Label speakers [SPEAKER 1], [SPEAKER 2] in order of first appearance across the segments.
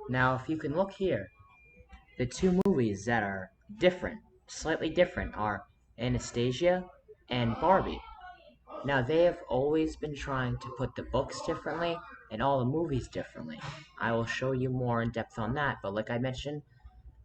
[SPEAKER 1] Now, if you can look here, the two movies that are different, slightly different, are Anastasia and Barbie. Now, they have always been trying to put the books differently and all the movies differently. I will show you more in depth on that, but like I mentioned,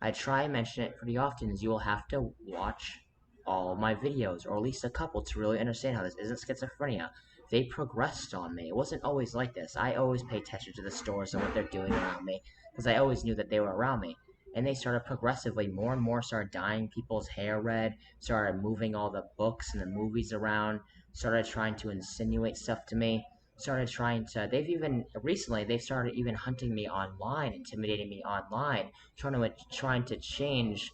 [SPEAKER 1] I try and mention it pretty often, is you will have to watch all my videos, or at least a couple, to really understand how this isn't schizophrenia. They progressed on me. It wasn't always like this. I always pay attention to the stores and what they're doing around me, because I always knew that they were around me. And they started progressively, more and more started dyeing people's hair red, started moving all the books and the movies around, started trying to insinuate stuff to me, started trying to, they've started even hunting me online, intimidating me online, trying to change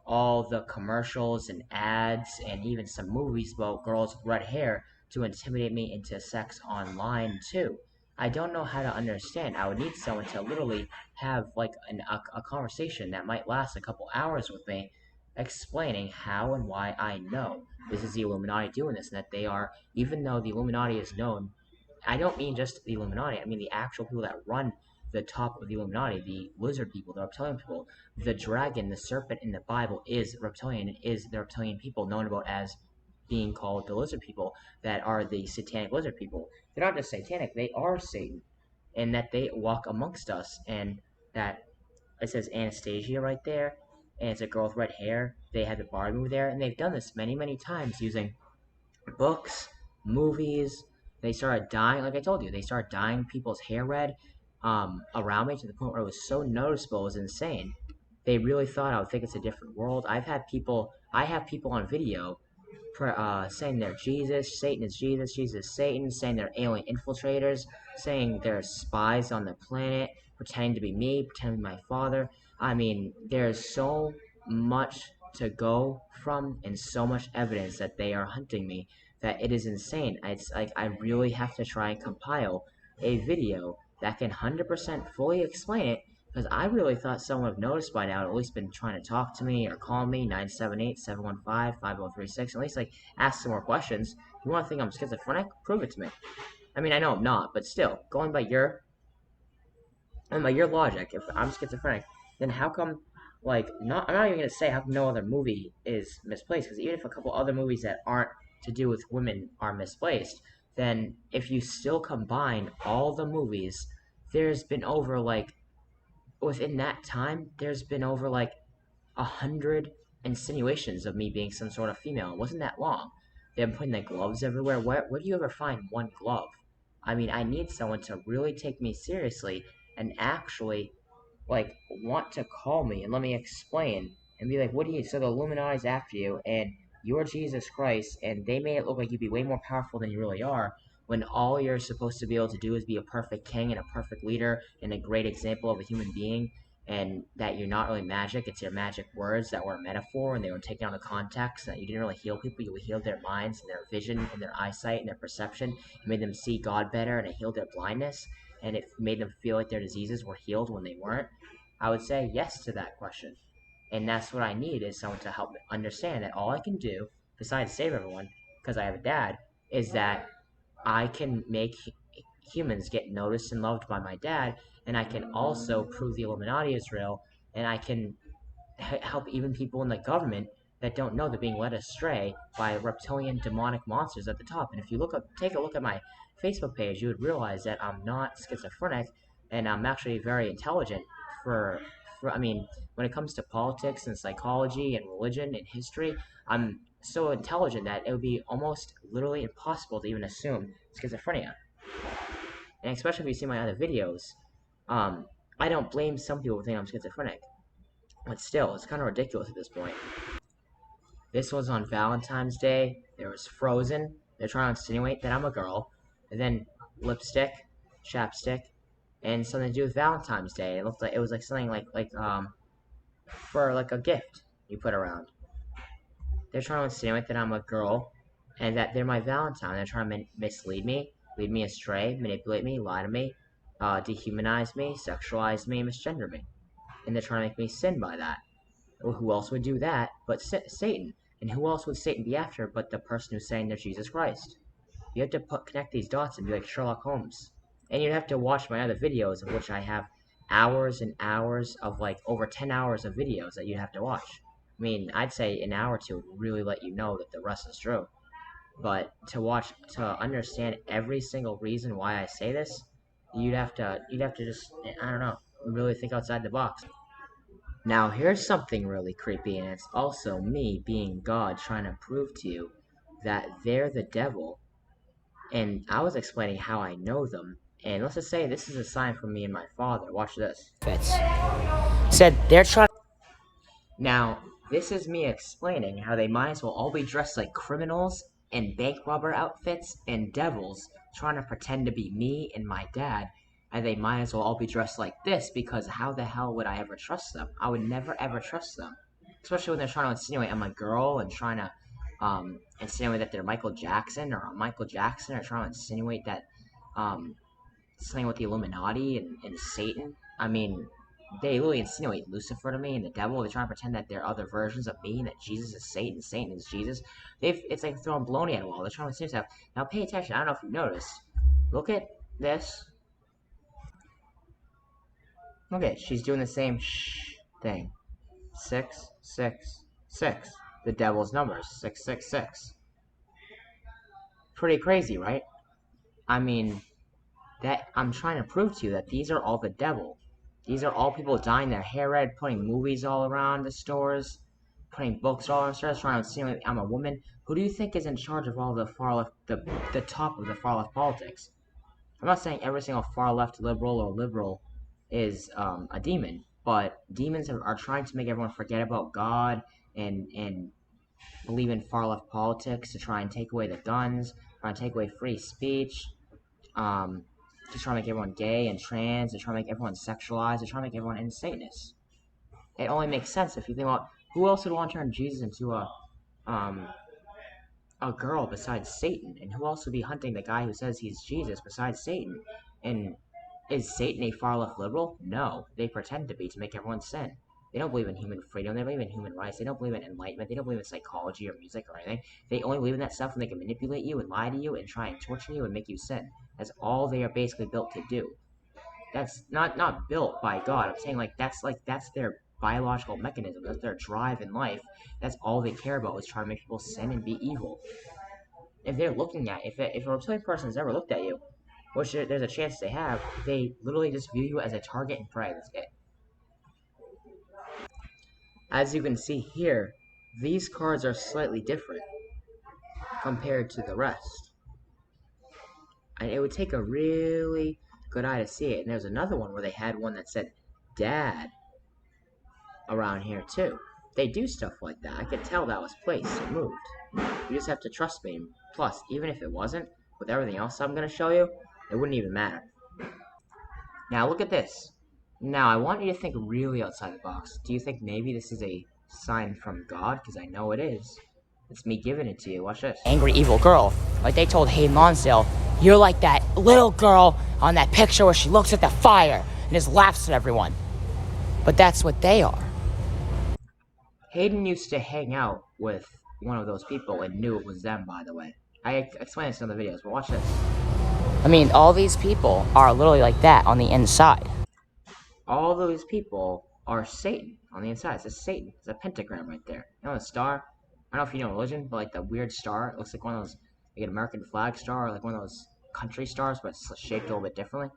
[SPEAKER 1] all the commercials and ads and even some movies about girls with red hair to intimidate me into sex online too. I don't know how to understand. I would need someone to literally have like a conversation that might last a couple hours with me, explaining how and why I know this is the Illuminati doing this, and that they are, even though the Illuminati is known, I don't mean just the Illuminati, I mean the actual people that run the top of the Illuminati, the lizard people, the reptilian people. The dragon, the serpent in the Bible is reptilian, and is the reptilian people known about as being called the lizard people, that are the satanic lizard people. They're not just satanic, they are Satan, and that they walk amongst us, and that it says Anastasia right there, and it's a girl with red hair. They had the Barbie movie there, and they've done this many, many times using books, movies. They started dyeing, like I told you, they started dyeing people's hair red around me to the point where it was so noticeable, it was insane. They really thought I would think it's a different world. I have people on video saying they're Jesus, Satan is Jesus, Jesus is Satan, saying they're alien infiltrators, saying they're spies on the planet, pretending to be me, pretending to be my father. I mean, there's so much to go from and so much evidence that they are hunting me that it is insane. It's like I really have to try and compile a video that can 100% fully explain it, because I really thought someone would have noticed by now, at least been trying to talk to me or call me, 978-715-5036, at least like ask some more questions. If you want to think I'm schizophrenic, prove it to me. I mean, I know I'm not, but still, going by your logic, if I'm schizophrenic, then how come, like, I'm not even going to say how come no other movie is misplaced, because even if a couple other movies that aren't to do with women are misplaced, then if you still combine all the movies, there's been over, like, within that time, there's been over, like, 100 insinuations of me being some sort of female. It wasn't that long. They've been putting the gloves everywhere. Where do you ever find one glove? I mean, I need someone to really take me seriously and actually, like, want to call me and let me explain and be like, what do you, so the Illuminati's after you, and you're Jesus Christ, and they made it look like you'd be way more powerful than you really are, when all you're supposed to be able to do is be a perfect king and a perfect leader and a great example of a human being, and that you're not really magic, it's your magic words that were a metaphor and they were taken out of context, and that you didn't really heal people, you healed their minds and their vision and their eyesight and their perception. You made them see God better, and it healed their blindness, and it made them feel like their diseases were healed when they weren't. I would say yes to that question. And that's what I need, is someone to help me understand that all I can do, besides save everyone, because I have a dad, is that I can make humans get noticed and loved by my dad, and I can also prove the Illuminati is real, and I can help even people in the government that don't know they're being led astray by reptilian demonic monsters at the top. And if you take a look at my Facebook page, you would realize that I'm not schizophrenic, and I'm actually very intelligent I mean, when it comes to politics and psychology and religion and history, I'm so intelligent that it would be almost literally impossible to even assume schizophrenia. And especially if you see my other videos, I don't blame some people who think I'm schizophrenic, but still, it's kind of ridiculous at this point. This was on Valentine's Day. There was Frozen. They're trying to insinuate that I'm a girl. And then lipstick, chapstick, and something to do with Valentine's Day. It looked like it was like something for like a gift you put around. They're trying to insinuate that I'm a girl and that they're my Valentine. They're trying to mislead me, lead me astray, manipulate me, lie to me, dehumanize me, sexualize me, misgender me. And they're trying to make me sin by that. Well, who else would do that but Satan? And who else would Satan be after but the person who's saying they're Jesus Christ? You have to connect these dots and be like Sherlock Holmes. And you'd have to watch my other videos, of which I have hours and hours of like over 10 hours of videos that you'd have to watch. I mean, I'd say an hour or two would really let you know that the rest is true. But to understand every single reason why I say this, you'd have to just, I don't know, really think outside the box. Now here's something really creepy, and it's also me being God trying to prove to you that they're the devil. And I was explaining how I know them. And let's just say this is a sign from me and my father. Watch this. Fits. Said they're trying. Now, this is me explaining how they might as well all be dressed like criminals in bank robber outfits and devils trying to pretend to be me and my dad. And they might as well all be dressed like this because how the hell would I ever trust them? I would never ever trust them. Especially when they're trying to insinuate I'm a girl and trying to insinuate that they're Michael Jackson or Michael Jackson or trying to insinuate that um, something with the Illuminati and Satan. I mean, they literally insinuate Lucifer to me and the devil. They try to pretend that they're other versions of me and that Jesus is Satan, Satan is Jesus. It's like throwing baloney at a wall. They're trying to insinuate stuff. Now pay attention. I don't know if you noticed. Look at this. Look at it. She's doing the same shh thing. 666. The devil's numbers. 666. Pretty crazy, right? I mean, that I'm trying to prove to you that these are all the devil. These are all people dyeing their hair red, putting movies all around the stores, putting books all around the stores, trying to insinuate I'm a woman. Who do you think is in charge of all the far left, the top of the far left politics? I'm not saying every single far left liberal or liberal is a demon, but demons are trying to make everyone forget about God and believe in far left politics to try and take away the guns, try and take away free speech, um, to try to make everyone gay and trans, to try to make everyone sexualized, to try to make everyone insanists. It only makes sense if you think about who else would want to turn Jesus into um a girl besides Satan, and who else would be hunting the guy who says he's Jesus besides Satan? And is Satan a far left liberal? No, they pretend to be to make everyone sin. They don't believe in human freedom. They believe in human rights. They don't believe in enlightenment. They don't believe in psychology or music or anything. They only believe in that stuff when they can manipulate you and lie to you and try and torture you and make you sin. That's all they are basically built to do. That's not built by God. I'm saying that's their biological mechanism. That's their drive in life. That's all they care about is trying to make people sin and be evil. If they're looking at if a reptilian person has ever looked at you, which there's a chance they have, they literally just view you as a target and prey. That's it. As you can see here, these cards are slightly different compared to the rest. And it would take a really good eye to see it. And there's another one where they had one that said Dad around here too. They do stuff like that. I could tell that was placed and moved. You just have to trust me. Plus, even if it wasn't, with everything else I'm going to show you, it wouldn't even matter. Now look at this. Now I want you to think really outside the box. Do you think maybe this is a sign from God? Because I know it is. It's me giving it to you. Watch this. Angry evil girl. Like they told Hayden Lonsdale, you're like that little girl on that picture where she looks at the fire and just laughs at everyone. But that's what they are. Hayden used to hang out with one of those people and knew it was them, by the way. I explained this in other videos, but watch this. I mean, all these people are literally like that on the inside. All those people are Satan on the inside. It says Satan. It's a pentagram right there. You know the star? I don't know if you know religion, but like the weird star. It looks like one of those, like an American flag star, or like one of those country stars, but it's shaped a little bit differently.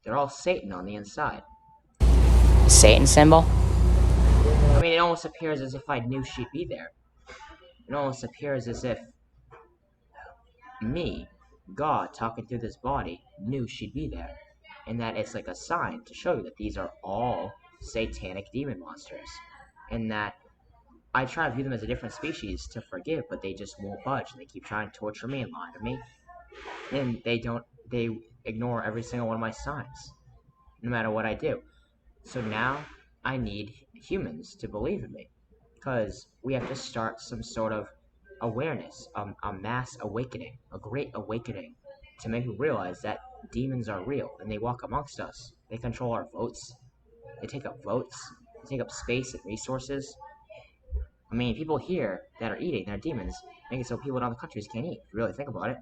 [SPEAKER 1] They're all Satan on the inside. Satan symbol? I mean, it almost appears as if I knew she'd be there. It almost appears as if me, God, talking through this body, knew she'd be there. And that it's like a sign to show you that these are all satanic demon monsters. And that I try to view them as a different species to forgive, but they just won't budge. And they keep trying to torture me and lie to me. And they ignore every single one of my signs, no matter what I do. So now I need humans to believe in me. Because we have to start some sort of awareness, a mass awakening, a great awakening, to make people realize that demons are real and they walk amongst us. They control our votes. They take up votes. They take up space and resources. I mean, people here that are eating, they're demons, make it so people in other countries can't eat, if you really think about it.